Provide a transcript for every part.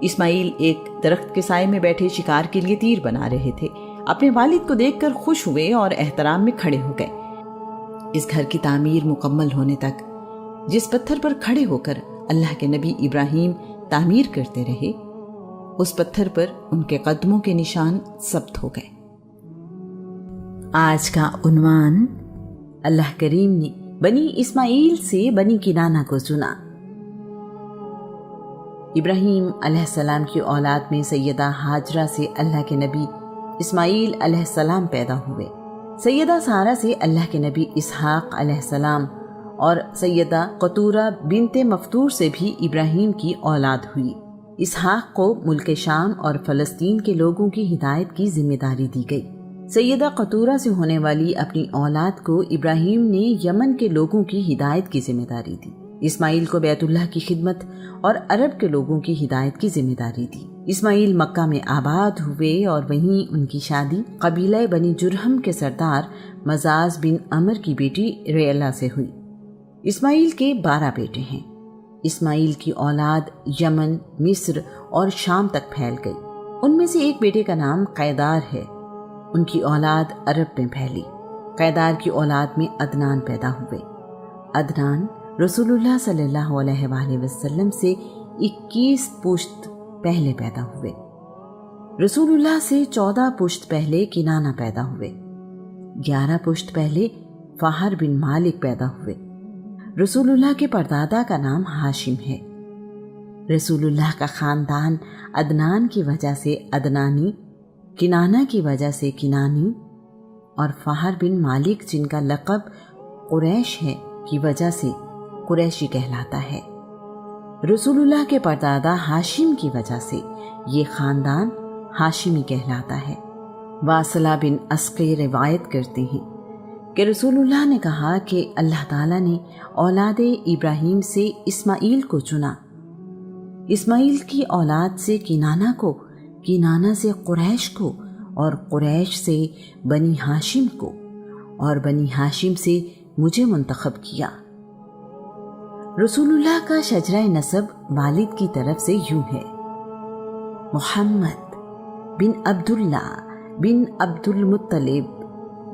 اسماعیل ایک درخت کے سائے میں بیٹھے شکار کے لیے تیر بنا رہے تھے۔ اپنے والد کو دیکھ کر خوش ہوئے اور احترام میں کھڑے ہو گئے۔ اس گھر کی تعمیر مکمل ہونے تک جس پتھر پر کھڑے ہو کر اللہ کے نبی ابراہیم تعمیر کرتے رہے، اس پتھر پر ان کے قدموں کے نشان ثبت ہو گئے۔ آج کا عنوان: اللہ کریم نے بنی اسماعیل سے بنی کنانہ کو چنا۔ ابراہیم علیہ السلام کی اولاد میں سیدہ ہاجرہ سے اللہ کے نبی اسماعیل علیہ السلام پیدا ہوئے۔ سیدہ سارہ سے اللہ کے نبی اسحاق علیہ السلام اور سیدہ قطورہ بنت مفتور سے بھی ابراہیم کی اولاد ہوئی۔ اسحاق کو ملک شام اور فلسطین کے لوگوں کی ہدایت کی ذمہ داری دی گئی۔ سیدہ قطورہ سے ہونے والی اپنی اولاد کو ابراہیم نے یمن کے لوگوں کی ہدایت کی ذمہ داری دی۔ اسماعیل کو بیت اللہ کی خدمت اور عرب کے لوگوں کی ہدایت کی ذمہ داری دی۔ اسماعیل مکہ میں آباد ہوئے اور وہیں ان کی شادی قبیلہ بنی جرہم کے سردار مزاز بن عمر کی بیٹی ریلا سے ہوئی۔ اسماعیل کے 12 بیٹے ہیں۔ اسماعیل کی اولاد یمن، مصر اور شام تک پھیل گئی۔ ان میں سے ایک بیٹے کا نام قیدار ہے۔ ان کی اولاد عرب میں پھیلی۔ قیدار کی اولاد میں عدنان پیدا ہوئے۔ عدنان رسول اللہ صلی اللہ علیہ وآلہ وسلم سے 21 پشت پہلے پیدا ہوئے۔ رسول اللہ سے 14 پشت پہلے کنانہ پیدا ہوئے۔ 11 پشت پہلے فہر بن مالک پیدا ہوئے۔ رسول اللہ کے پردادا کا نام ہاشم ہے۔ رسول اللہ کا خاندان عدنان کی وجہ سے عدنانی، کنانہ کی وجہ سے کنانی اور فہر بن مالک جن کا لقب قریش ہے کی وجہ سے قریشی کہلاتا ہے۔ رسول اللہ کے پردادا ہاشم کی وجہ سے یہ خاندان ہاشمی کہلاتا ہے۔ واصلہ بن اسقی روایت کرتے ہیں کہ رسول اللہ نے کہا کہ اللہ تعالیٰ نے اولاد ابراہیم سے اسماعیل کو چنا۔ اسماعیل کی اولاد سے کنانہ کو، کنانہ سے قریش کو، اور قریش سے بنی ہاشم کو، اور بنی ہاشم سے مجھے منتخب کیا۔ رسول اللہ کا شجرہ نسب والد کی طرف سے یوں ہے: محمد بن عبداللہ بن عبد المطلب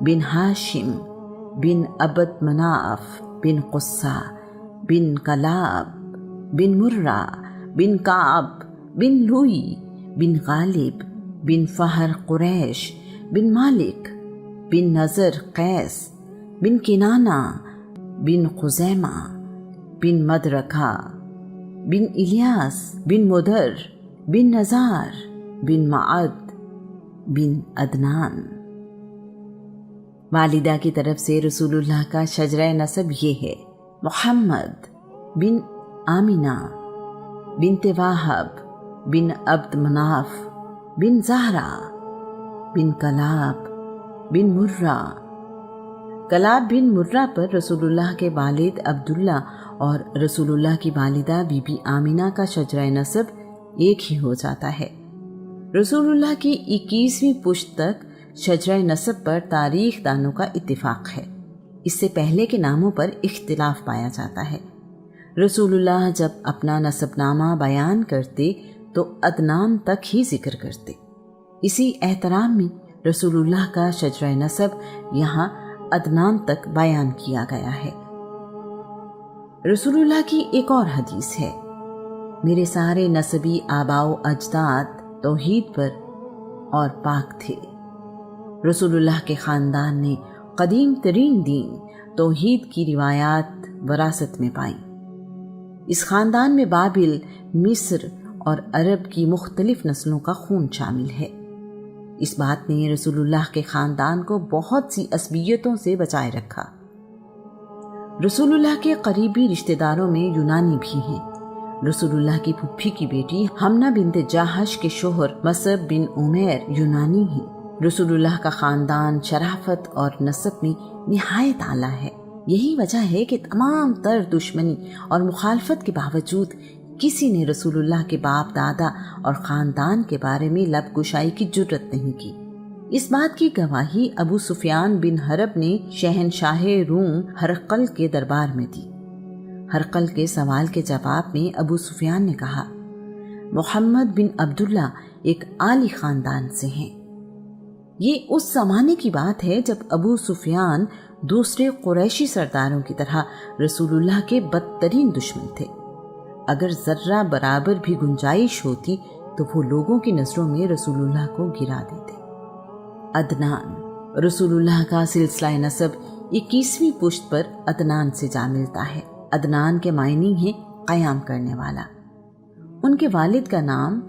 بن ہاشم بن عبد مناف بن قصہ بن کلاب بن مرہ بن کعب بن لوئی بن غالب بن فہر قریش بن مالک بن نضر قیس بن کنانہ بن خزیمہ بن مدرکہ بن الیاس بن مدر بن نزار بن معد بن عدنان۔ والدہ کی طرف سے رسول اللہ کا شجرہ نسب یہ ہے: محمد بن آمنہ بنت واہب بن عبد مناف بن زہرہ بن کلاب بن مرہ۔ کلاب بن مرہ پر رسول اللہ کے والد عبداللہ اور رسول اللہ کی والدہ بی بی آمنہ کا شجرہ نسب ایک ہی ہو جاتا ہے۔ رسول اللہ کی 21ویں پشت تک شجرہ نسب پر تاریخ دانوں کا اتفاق ہے۔ اس سے پہلے کے ناموں پر اختلاف پایا جاتا ہے۔ رسول اللہ جب اپنا نسب نامہ بیان کرتے تو عدنان تک ہی ذکر کرتے۔ اسی احترام میں رسول اللہ کا شجرہ نسب یہاں عدنان تک بیان کیا گیا ہے۔ رسول اللہ کی ایک اور حدیث ہے: میرے سارے نسبی آباء و اجداد توحید پر اور پاک تھے۔ رسول اللہ کے خاندان نے قدیم ترین دین توحید کی روایات وراثت میں پائیں۔ اس خاندان میں بابل، مصر اور عرب کی مختلف نسلوں کا خون شامل ہے۔ اس بات نے رسول اللہ کے خاندان کو بہت سی عصبیتوں سے بچائے رکھا۔ رسول اللہ کے قریبی رشتہ داروں میں یونانی بھی ہیں۔ رسول اللہ کی پھپھی کی بیٹی حمنہ بنت جاحش کے شوہر مصعب بن عمیر یونانی ہیں۔ رسول اللہ کا خاندان شرافت اور نسب میں نہایت اعلیٰ ہے۔ یہی وجہ ہے کہ تمام تر دشمنی اور مخالفت کے باوجود کسی نے رسول اللہ کے باپ دادا اور خاندان کے بارے میں لب گشائی کی جرت نہیں کی۔ اس بات کی گواہی ابو سفیان بن حرب نے شہنشاہ روم ہرقل کے دربار میں دی۔ ہرقل کے سوال کے جواب میں ابو سفیان نے کہا: محمد بن عبداللہ ایک عالی خاندان سے ہیں۔ یہ اس زمانے کی بات ہے جب ابو سفیان دوسرے قریشی سرداروں کی طرح رسول اللہ کے بدترین دشمن تھے۔ اگر ذرہ برابر بھی گنجائش ہوتی تو وہ لوگوں کی نظروں میں رسول اللہ کو گرا دیتے۔ عدنان، رسول اللہ کا سلسلہ نسب 21ویں پشت پر عدنان سے جا ملتا ہے۔ عدنان کے معنی ہے قیام کرنے والا۔ ان کے والد کا نام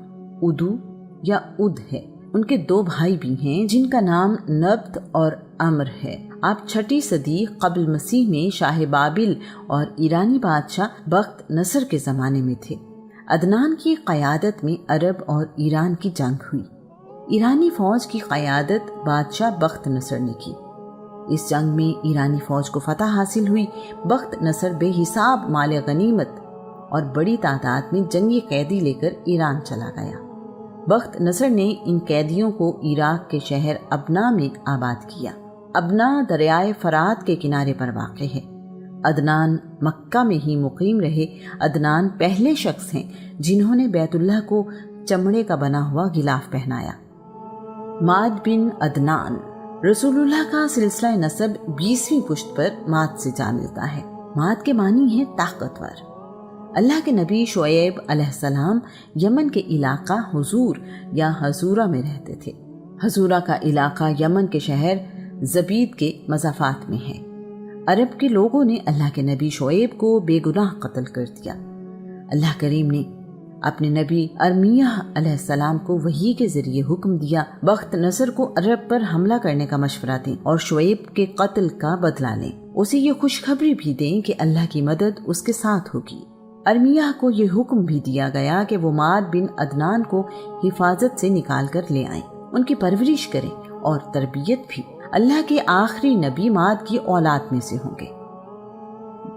ادو یا اد ہے۔ ان کے 2 بھائی بھی ہیں جن کا نام نبت اور امر ہے۔ آپ 6 صدی قبل مسیح میں شاہ بابل اور ایرانی بادشاہ بخت نصر کے زمانے میں تھے۔ عدنان کی قیادت میں عرب اور ایران کی جنگ ہوئی۔ ایرانی فوج کی قیادت بادشاہ بخت نصر نے کی۔ اس جنگ میں ایرانی فوج کو فتح حاصل ہوئی۔ بخت نصر بے حساب مال غنیمت اور بڑی تعداد میں جنگی قیدی لے کر ایران چلا گیا۔ بخت نصر نے ان قیدیوں کو عراق کے شہر ابنا میں آباد کیا۔ ابنا دریائے فرات کے کنارے پر واقع ہے۔ عدنان مکہ میں ہی مقیم رہے۔ عدنان پہلے شخص ہیں جنہوں نے بیت اللہ کو چمڑے کا بنا ہوا غلاف پہنایا۔ ماد بن عدنان، رسول اللہ کا سلسلہ نسب 20ویں پشت پر ماد سے جا ملتا ہے۔ ماد کے معنی ہے طاقتور۔ اللہ کے نبی شعیب علیہ السلام یمن کے علاقہ حضور یا حضورہ میں رہتے تھے۔ حضورہ کا علاقہ یمن کے شہر زبید کے مضافات میں ہے۔ عرب کے لوگوں نے اللہ کے نبی شعیب کو بے گناہ قتل کر دیا۔ اللہ کریم نے اپنے نبی ارمیہ علیہ السلام کو وحی کے ذریعے حکم دیا بخت نصر کو عرب پر حملہ کرنے کا مشورہ دیں اور شعیب کے قتل کا بدلہ لیں۔ اسے یہ خوشخبری بھی دیں کہ اللہ کی مدد اس کے ساتھ ہوگی۔ ارمیہ کو یہ حکم بھی دیا گیا کہ وہ ماد بن عدنان کو حفاظت سے نکال کر لے آئیں، ان کی پرورش کریں اور تربیت بھی۔ اللہ کے آخری نبی ماد کی اولاد میں سے ہوں گے۔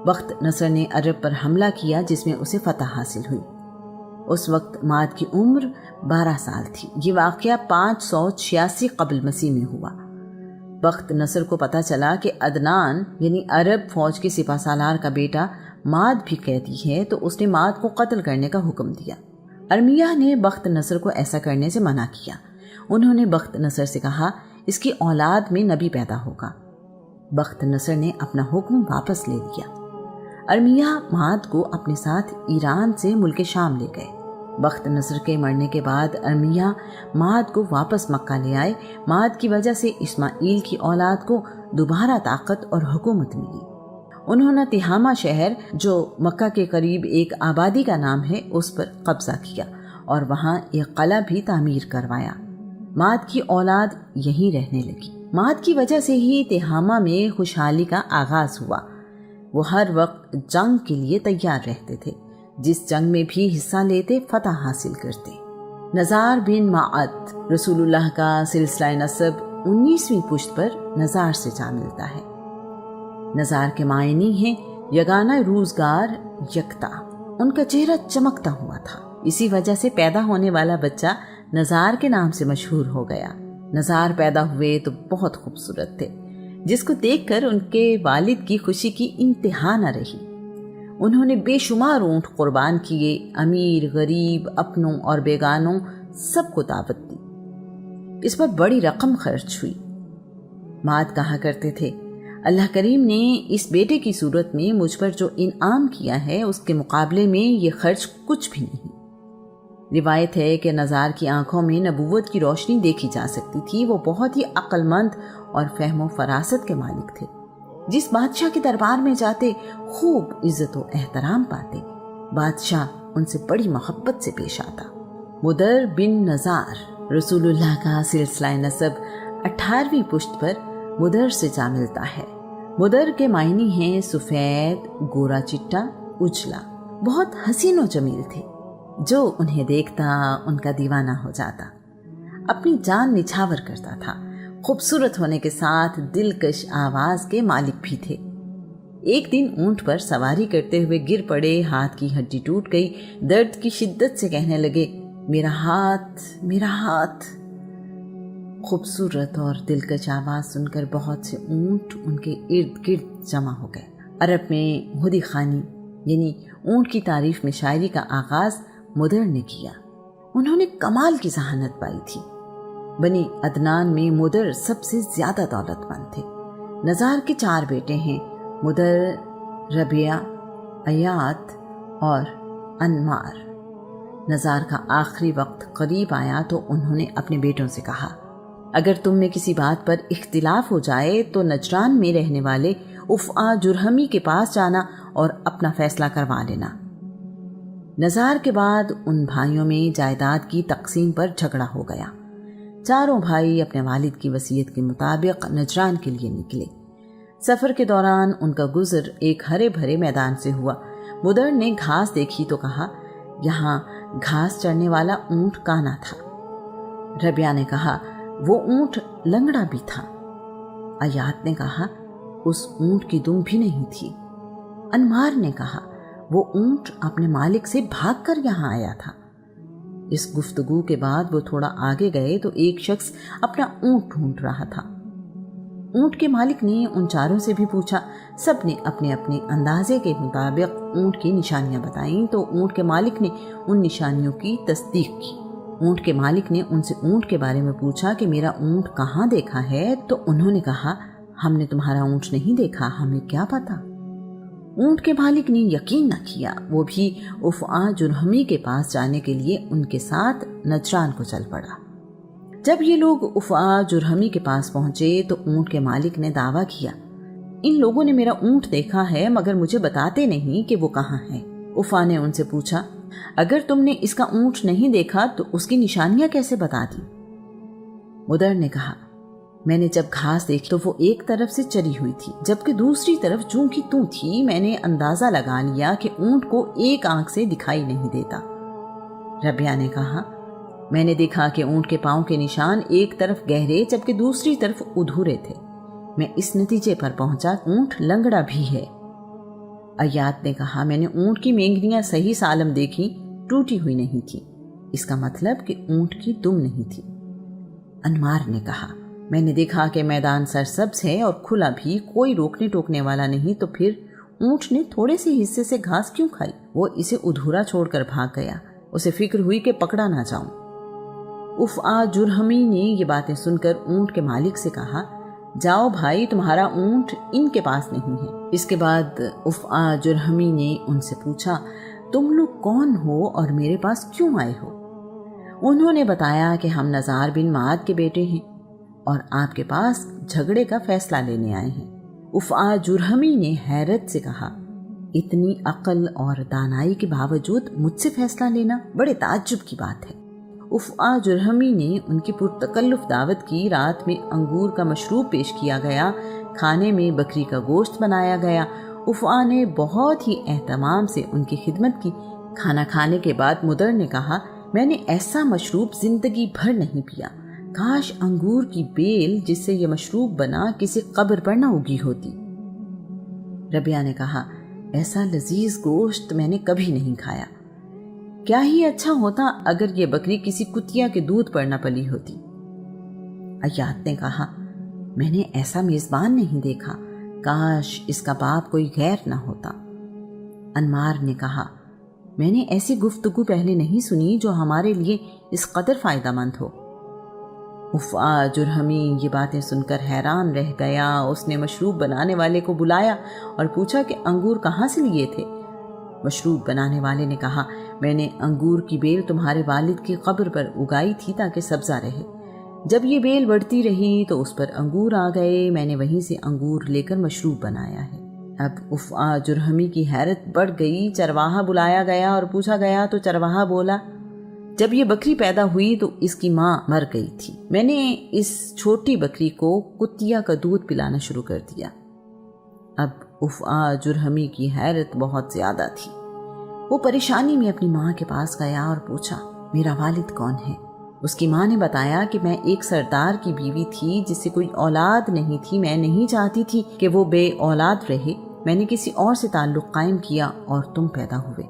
بخت نصر نے عرب پر حملہ کیا جس میں اسے فتح حاصل ہوئی۔ اس وقت ماد کی عمر 12 سال تھی۔ یہ واقعہ 586 قبل مسیح میں ہوا۔ بخت نصر کو پتہ چلا کہ عدنان یعنی عرب فوج کے سپہ سالار کا بیٹا ماد بھی قیدی ہے، تو اس نے ماد کو قتل کرنے کا حکم دیا۔ ارمیہ نے بخت نصر کو ایسا کرنے سے منع کیا۔ انہوں نے بخت نصر سے کہا اس کی اولاد میں نبی پیدا ہوگا۔ بخت نصر نے اپنا حکم واپس لے لیا۔ ارمیہ ماد کو اپنے ساتھ ایران سے ملک شام لے گئے۔ بخت نصر کے مرنے کے بعد ارمیہ ماد کو واپس مکہ لے آئے۔ ماد کی وجہ سے اسماعیل کی اولاد کو دوبارہ طاقت اور حکومت ملی۔ انہوں نے تہامہ شہر جو مکہ کے قریب ایک آبادی کا نام ہے اس پر قبضہ کیا اور وہاں ایک قلعہ بھی تعمیر کروایا۔ ماد کی اولاد یہیں رہنے لگی۔ ماد کی وجہ سے ہی تہامہ میں خوشحالی کا آغاز ہوا۔ وہ ہر وقت جنگ کے لیے تیار رہتے تھے، جس جنگ میں بھی حصہ لیتے فتح حاصل کرتے۔ نزار بن معد، رسول اللہ کا سلسلہ نسب 19ویں پشت پر نزار سے جا ملتا ہے۔ نزار کے معنی ہیں یگانہ روزگار، یکتا۔ ان کا چہرہ چمکتا ہوا تھا، اسی وجہ سے پیدا ہونے والا بچہ نزار کے نام سے مشہور ہو گیا۔ نزار پیدا ہوئے تو بہت خوبصورت تھے، جس کو دیکھ کر ان کے والد کی خوشی کی انتہا نہ رہی۔ انہوں نے بے شمار اونٹ قربان کیے، امیر غریب اپنوں اور بیگانوں سب کو دعوت دی۔ اس پر بڑی رقم خرچ ہوئی۔ ماد کہا کرتے تھے اللہ کریم نے اس بیٹے کی صورت میں مجھ پر جو انعام کیا ہے اس کے مقابلے میں یہ خرچ کچھ بھی نہیں۔ روایت ہے کہ نزار کی آنکھوں میں نبوت کی روشنی دیکھی جا سکتی تھی۔ وہ بہت ہی عقل مند اور فہم و فراست کے مالک تھے۔ جس بادشاہ کے دربار میں جاتے خوب عزت و احترام پاتے۔ بادشاہ ان سے بڑی محبت سے پیش آتا۔ مدر بن نزار، رسول اللہ کا سلسلہ نسب 18ویں پشت پر مدر سے جا ملتا ہے۔ مدر کے معنی ہیں سفید، گورا چٹا، اجلا۔ بہت حسین و جمیل تھے، جو انہیں دیکھتا ان کا دیوانہ ہو جاتا۔ اپنی جان نچھاور کرتا تھا۔ خوبصورت ہونے کے ساتھ دلکش آواز کے مالک بھی تھے۔ ایک دن اونٹ پر سواری کرتے ہوئے گر پڑے، ہاتھ کی ہڈی ٹوٹ گئی۔ درد کی شدت سے کہنے لگے میرا ہاتھ، میرا ہاتھ۔ خوبصورت اور دلکش آواز سن کر بہت سے اونٹ ان کے ارد گرد جمع ہو گئے۔ عرب میں ہدی خانی یعنی اونٹ کی تعریف میں شاعری کا آغاز مدر نے کیا۔ انہوں نے کمال کی ذہانت پائی تھی۔ بنی عدنان میں مدر سب سے زیادہ دولت مند تھے۔ نزار کے 4 بیٹے ہیں، مدر، ربیعہ، ایات اور انمار۔ نزار کا آخری وقت قریب آیا تو انہوں نے اپنے بیٹوں سے کہا، اگر تم میں کسی بات پر اختلاف ہو جائے تو نجران میں رہنے والے افعا جرہمی کے پاس جانا اور اپنا فیصلہ کروا لینا۔ نزار کے بعد ان بھائیوں میں جائیداد کی تقسیم پر جھگڑا ہو گیا۔ چاروں بھائی اپنے والد کی وصیت کے مطابق نجران کے لیے نکلے۔ سفر کے دوران ان کا گزر ایک ہرے بھرے میدان سے ہوا۔ مدر نے گھاس دیکھی تو کہا، یہاں گھاس چرنے والا اونٹ کانا تھا۔ ربیعہ نے کہا، وہ اونٹ لنگڑا بھی تھا۔ ایات نے کہا، اس اونٹ کی دم بھی نہیں تھی۔ انمار نے کہا، وہ اونٹ اپنے مالک سے بھاگ کر یہاں آیا تھا۔ اس گفتگو کے بعد وہ تھوڑا آگے گئے تو ایک شخص اپنا اونٹ ڈھونڈ رہا تھا۔ اونٹ کے مالک نے ان چاروں سے بھی پوچھا۔ سب نے اپنے اپنے اندازے کے مطابق اونٹ کی نشانیاں بتائیں تو اونٹ کے مالک نے ان نشانیوں کی تصدیق کی۔ اونٹ کے مالک نے ان سے اونٹ کے بارے میں پوچھا کہ میرا اونٹ کہاں دیکھا ہے، تو انہوں نے کہا، ہم نے تمہارا اونٹ نہیں دیکھا، ہمیں کیا پتا۔ اونٹ کے مالک نے یقین نہ کیا، وہ بھی افعا جرہمی کے پاس جانے کے لیے ان کے ساتھ نجران کو چل پڑا۔ جب یہ لوگ افعا جرہمی کے پاس پہنچے تو اونٹ کے مالک نے دعویٰ کیا، ان لوگوں نے میرا اونٹ دیکھا ہے مگر مجھے بتاتے نہیں کہ وہ کہاں ہے۔ افعا نے ان سے پوچھا، اگر تم نے اس کا اونٹ نہیں دیکھا تو اس کی نشانیاں کیسے بتا دی؟ مدر نے کہا، میں نے جب گھاس دیکھی تو وہ ایک طرف سے چری ہوئی تھی، جبکہ دوسری طرف جوں کی توں تھی۔ میں نے اندازہ لگا لیا کہ اونٹ کو ایک آنکھ سے دکھائی نہیں دیتا۔ ربیعہ نے کہا، میں نے دیکھا کہ اونٹ کے پاؤں کے نشان ایک طرف گہرے جبکہ دوسری طرف ادھورے تھے۔ میں اس نتیجے پر پہنچا، اونٹ لنگڑا بھی ہے۔ ایات نے کہا، میں نے اونٹ کی مینگنیاں صحیح سالم دیکھی، ٹوٹی ہوئی نہیں تھی، اس کا مطلب کہ اونٹ کی دم نہیں تھی۔ انمار نے کہا، میں نے دیکھا کہ میدان سرسبز ہے اور کھلا بھی، کوئی روکنے ٹوکنے والا نہیں، تو پھر اونٹ نے تھوڑے سے حصے سے گھاس کیوں کھائی؟ وہ اسے ادھورا چھوڑ کر بھاگ گیا، اسے فکر ہوئی کہ پکڑا نہ جاؤں۔ افعا جرہمی نے یہ باتیں سن کر اونٹ کے مالک سے کہا، جاؤ بھائی، تمہارا اونٹ ان کے پاس نہیں ہے۔ اس کے بعد افعا جرہمی نے ان سے پوچھا، تم لوگ کون ہو اور میرے پاس کیوں آئے ہو؟ انہوں نے بتایا کہ ہم نزار بن معاد کے بیٹے ہیں اور آپ کے پاس جھگڑے کا فیصلہ لینے آئے ہیں۔ افعا جرہمی نے حیرت سے کہا، اتنی عقل اور دانائی کے باوجود مجھ سے فیصلہ لینا بڑے تعجب کی بات ہے۔ افعا جرہمی نے ان کی پرتکلف دعوت کی۔ رات میں انگور کا مشروب پیش کیا گیا، کھانے میں بکری کا گوشت بنایا گیا۔ افعا نے بہت ہی اہتمام سے ان کی خدمت کی۔ کھانا کھانے کے بعد مدر نے کہا، میں نے ایسا مشروب زندگی بھر نہیں پیا، کاش انگور کی بیل جس سے یہ مشروب بنا کسی قبر پر نہ اگی ہوتی۔ ربیعہ نے کہا، ایسا لذیذ گوشت میں نے کبھی نہیں کھایا، کیا ہی اچھا ہوتا اگر یہ بکری کسی کتیا کے دودھ پر نہ پلی ہوتی۔ ایات نے کہا، میں نے ایسا میزبان نہیں دیکھا، کاش اس کا باپ کوئی غیر نہ ہوتا۔ انمار نے کہا، میں نے ایسی گفتگو پہلے نہیں سنی جو ہمارے لیے اس قدر فائدہ مند ہو۔ افعا جرہمی یہ باتیں سن کر حیران رہ گیا۔ اس نے مشروب بنانے والے کو بلایا اور پوچھا کہ انگور کہاں سے لیے تھے؟ مشروب بنانے والے نے کہا، میں نے انگور کی بیل تمہارے والد کی قبر پر اگائی تھی تاکہ سبزہ رہے۔ جب یہ بیل بڑھتی رہی تو اس پر انگور آ گئے، میں نے وہیں سے انگور لے کر مشروب بنایا ہے۔ اب افعا جرہمی کی حیرت بڑھ گئی۔ چرواہا بلایا گیا اور پوچھا گیا تو چرواہا بولا، جب یہ بکری پیدا ہوئی تو اس کی ماں مر گئی تھی، میں نے اس چھوٹی بکری کو کتیا کا دودھ پلانا شروع کر دیا۔ اب افعا جرہمی کی حیرت بہت زیادہ تھی۔ وہ پریشانی میں اپنی ماں کے پاس گیا اور پوچھا، میرا والد کون ہے؟ اس کی ماں نے بتایا کہ میں ایک سردار کی بیوی تھی جس سے کوئی اولاد نہیں تھی، میں نہیں چاہتی تھی کہ وہ بے اولاد رہے، میں نے کسی اور سے تعلق قائم کیا اور تم پیدا ہوئے۔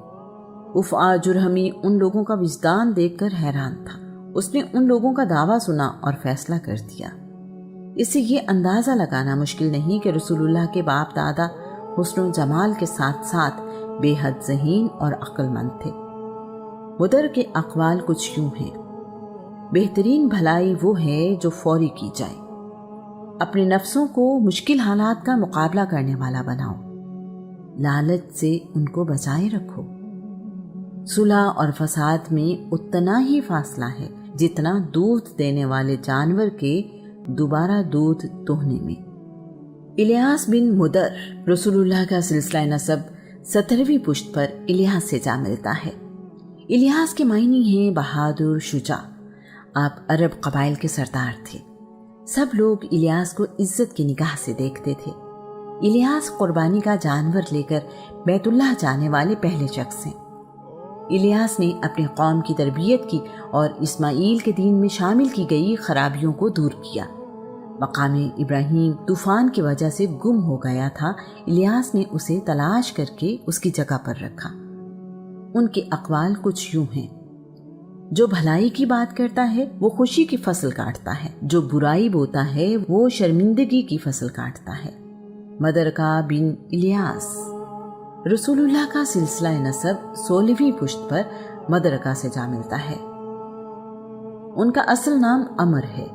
افعا جرہمی ان لوگوں کا وجدان دیکھ کر حیران تھا۔ اس نے ان لوگوں کا دعویٰ سنا اور فیصلہ کر دیا۔ اس سے یہ اندازہ لگانا مشکل نہیں کہ رسول اللہ کے باپ دادا حسن و جمال کے ساتھ ساتھ بے حد ذہین اور عقل مند تھے۔ مدر کے اقوال کچھ یوں ہیں: بہترین بھلائی وہ ہے جو فوری کی جائے، اپنے نفسوں کو مشکل حالات کا مقابلہ کرنے والا بناؤ، لالچ سے ان کو بچائے رکھو۔ صلح اور فساد میں اتنا ہی فاصلہ ہے جتنا دودھ دینے والے جانور کے دوبارہ دودھ دوہنے میں۔ الیاس بن مدر رسول اللہ کا سلسلہ نسب 17ویں پشت پر الیاس سے جا ملتا ہے۔ الیاس کے معنی ہیں بہادر، شجاع۔ آپ عرب قبائل کے سردار تھے۔ سب لوگ الیاس کو عزت کی نگاہ سے دیکھتے تھے۔ الیاس قربانی کا جانور لے کر بیت اللہ جانے والے پہلے شخص ہیں۔ الیاس نے اپنی قوم کی تربیت کی اور اسماعیل کے دین میں شامل کی گئی خرابیوں کو دور کیا۔ مقام ابراہیم طوفان کی وجہ سے گم ہو گیا تھا، الیاس نے اسے تلاش کر کے اس کی جگہ پر رکھا۔ ان کے اقوال کچھ یوں ہیں: جو بھلائی کی بات کرتا ہے وہ خوشی کی فصل کاٹتا ہے، جو برائی بوتا ہے وہ شرمندگی کی فصل کاٹتا ہے۔ مدرکہ بن الیاس رسول اللہ کا سلسلہ نسب 16ویں پشت پر مدرکہ سے جا ملتا ہے۔ ان کا اصل نام عمر ہے۔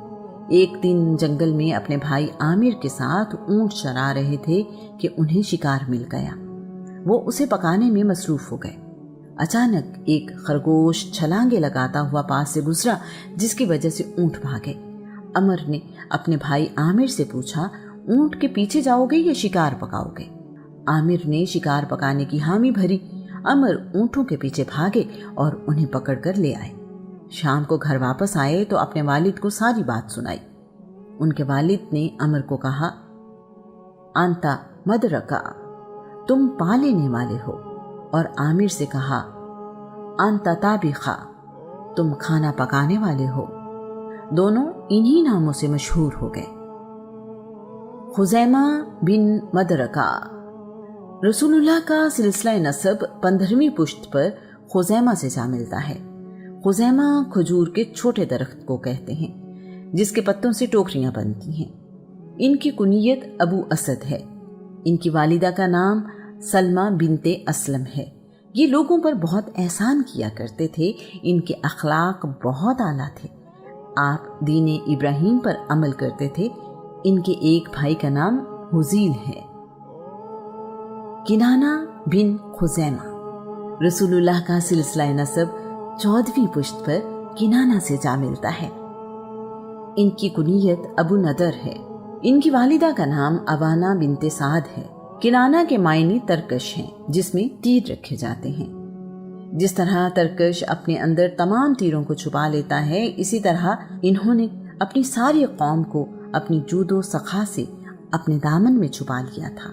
ایک دن جنگل میں اپنے بھائی عامر کے ساتھ اونٹ چرا رہے تھے کہ انہیں شکار مل گیا۔ وہ اسے پکانے میں مصروف ہو گئے۔ اچانک ایک خرگوش چھلانگے لگاتا ہوا پاس سے گزرا، جس کی وجہ سے اونٹ بھاگے۔ عمر نے اپنے بھائی عامر سے پوچھا، اونٹ کے پیچھے جاؤ گے یا شکار پکاؤ گے؟ عامر نے شکار پکانے کی حامی بھری۔ عمر اونٹوں کے پیچھے بھاگے اور انہیں پکڑ کر لے آئے۔ شام کو گھر واپس آئے تو اپنے والد کو ساری بات سنائی۔ ان کے والد نے عمر کو کہا، انتا مدرکہ، تم پا لینے والے ہو، اور عامر سے کہا، انتا طابخہ، تم کھانا پکانے والے ہو۔ دونوں انہی ناموں سے مشہور ہو گئے۔ خزیمہ بن مدرکہ رسول اللہ کا سلسلہ نسب 15ویں پشت پر خزیمہ سے جا ملتا ہے۔ خزیمہ کھجور کے چھوٹے درخت کو کہتے ہیں جس کے پتوں سے ٹوکریاں بنتی ہیں۔ ان کی کنیت ابو اسد ہے۔ ان کی والدہ کا نام سلمہ بنت اسلم ہے۔ یہ لوگوں پر بہت احسان کیا کرتے تھے۔ ان کے اخلاق بہت اعلیٰ تھے۔ آپ دین ابراہیم پر عمل کرتے تھے۔ ان کے ایک بھائی کا نام حزیل ہے۔ کنانہ بن خزیمہ رسول اللہ کا سلسلہ نسب 14ویں پشت پر کنانہ سے جا ملتا ہے۔ ان کی کنیت ابو ندر ہے۔ ان کی والدہ کا نام ابانہ بنت سعد ہے۔ کنانہ کے معنی ترکش ہیں، جس میں تیر رکھے جاتے ہیں۔ جس طرح ترکش اپنے اندر تمام تیروں کو چھپا لیتا ہے، اسی طرح انہوں نے اپنی ساری قوم کو اپنی جود و سخا سے اپنے دامن میں چھپا لیا تھا،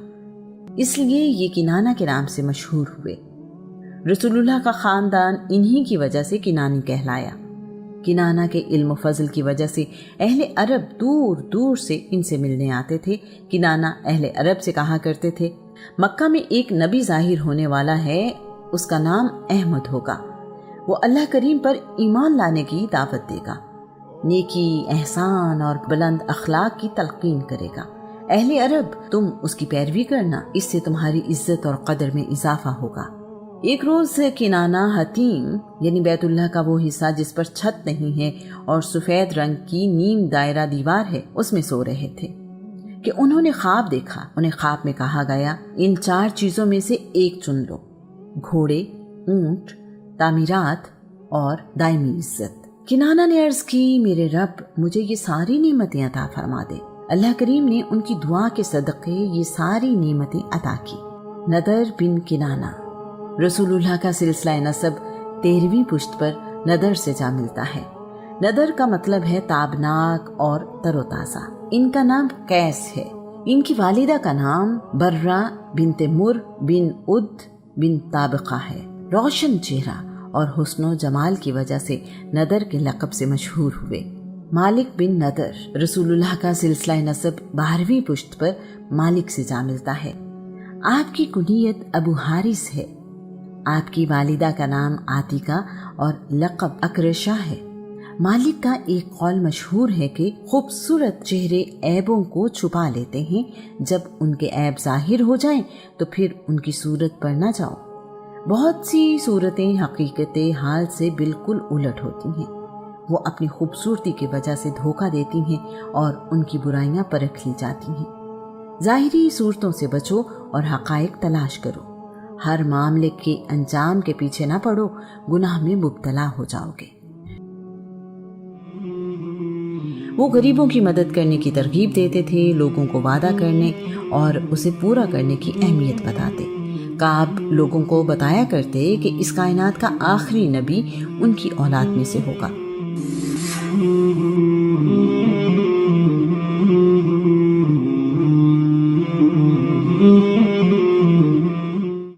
اس لیے یہ کنانہ کے نام سے مشہور ہوئے۔ رسول اللہ کا خاندان انہی کی وجہ سے کنانی کہلایا۔ کنانہ کے علم و فضل کی وجہ سے اہل عرب دور دور سے ان سے ملنے آتے تھے۔ کنانہ اہل عرب سے کہا کرتے تھے، مکہ میں ایک نبی ظاہر ہونے والا ہے، اس کا نام احمد ہوگا، وہ اللہ کریم پر ایمان لانے کی دعوت دے گا، نیکی، احسان اور بلند اخلاق کی تلقین کرے گا۔ اہل عرب، تم اس کی پیروی کرنا، اس سے تمہاری عزت اور قدر میں اضافہ ہوگا۔ ایک روز کنانہ حتیم یعنی بیت اللہ کا وہ حصہ جس پر چھت نہیں ہے اور سفید رنگ کی نیم دائرہ دیوار ہے، اس میں سو رہے تھے کہ انہوں نے خواب دیکھا۔ انہیں خواب میں کہا گیا، ان 4 چیزوں میں سے ایک چن لو، گھوڑے، اونٹ، تعمیرات اور دائمی عزت۔ کنانہ نے عرض کی، میرے رب، مجھے یہ ساری نعمتیں عطا فرما دے۔ اللہ کریم نے ان کی دعا کے صدقے یہ ساری نعمتیں عطا کی۔ ندر بن کنانہ رسول اللہ کا سلسلہ نسب 13ویں پشت پر ندر سے جا ملتا ہے۔ ندر کا مطلب ہے تابناک اور تر و تازہ۔ ان کا نام قیس ہے۔ ان کی والدہ کا نام برہ بنت مر بن اد بن طابقہ ہے۔ روشن چہرہ اور حسن و جمال کی وجہ سے ندر کے لقب سے مشہور ہوئے۔ مالک بن ندر رسول اللہ کا سلسلہ نسب 12ویں پشت پر مالک سے جا ملتا ہے۔ آپ کی کنیت ابو حارث ہے۔ آپ کی والدہ کا نام عاتقہ اور لقب اکرشہ ہے۔ مالک کا ایک قول مشہور ہے کہ خوبصورت چہرے عیبوں کو چھپا لیتے ہیں، جب ان کے عیب ظاہر ہو جائیں تو پھر ان کی صورت پر نہ جاؤ۔ بہت سی صورتیں حقیقت حال سے بالکل الٹ ہوتی ہیں۔ وہ اپنی خوبصورتی کی وجہ سے دھوکہ دیتی ہیں اور ان کی برائیاں پرکھ لی جاتی ہیں۔ ظاہری صورتوں سے بچو اور حقائق تلاش کرو۔ ہر معاملے کے انجام کے پیچھے نہ پڑو، گناہ میں مبتلا ہو جاؤ گے۔ وہ غریبوں کی مدد کرنے کی ترغیب دیتے تھے، لوگوں کو وعدہ کرنے اور اسے پورا کرنے کی اہمیت بتاتے۔ کعب لوگوں کو بتایا کرتے کہ اس کائنات کا آخری نبی ان کی اولاد میں سے ہوگا۔